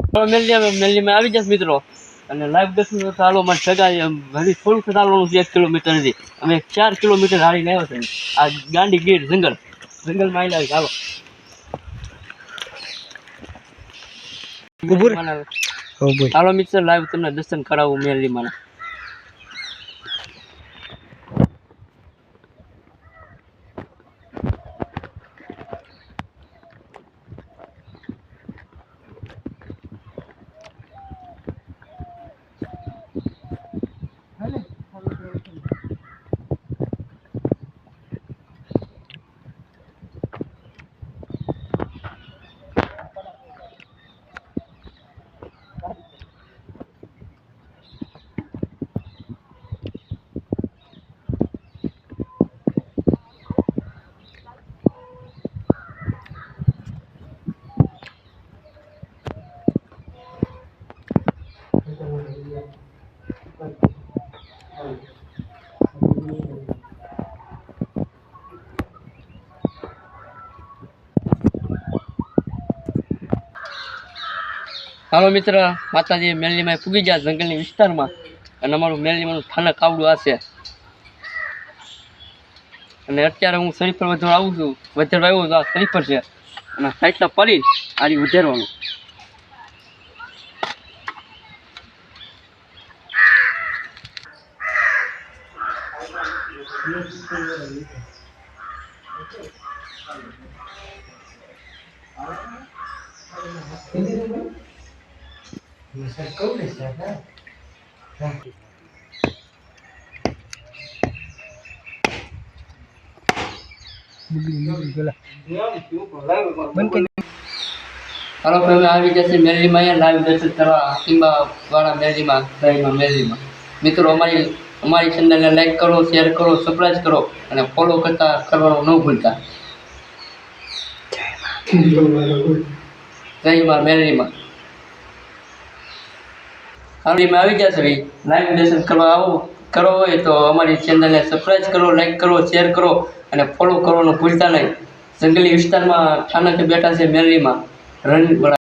મેલીમાં આવી જશે મિત્રો અને લાઈવ દર્શન તો હાલો મારે સગાઈ હજી થોડુંક ચાલવાનું છે 1 કિલોમીટર નથી અમે 4 કિલોમીટર હારીને આવ્યો છે આ ગાંડી ગીર જંગલમાં આવી હાલો હાલો મિત્ર લાઈવ તમને દર્શન કરાવું મેલીમાં હાલો મિત્ર માતાજી મેલીમાં પૂગી ગયા જંગલની વિસ્તારમાં અને અમારું મેલીમાંનું સ્થાનક આવડું આ છે અને અત્યારે હું શરીર પર વધુ આવું છું વધેરવા આવ્યો આ શરીર પર છે અને સાઈડના પડી આરી વધેરવાનું હાલો તમે આવી જશે મેલીમાં અહીંયા લાઈવ દર્શન કરવા હાથીંબા વાળા મેલીમાં મિત્રો અમારી ચેનલને લાઈક કરો શેર કરો સબસ્ક્રાઇબ કરો અને ફોલો કરવાનું ન ભૂલતા જય માં મેલીમાં હાલીમાં આવી ગયા છે ભાઈ લાઈવ દર્શન કરવા કરો હોય તો અમારી ચેનલને સબસ્ક્રાઇબ કરો લાઈક કરો શેર કરો અને ફોલો કરવાનું ભૂલતા નહીં જંગલી વિસ્તારમાં સ્થાનકે બેઠા છે મેલીમાં રણ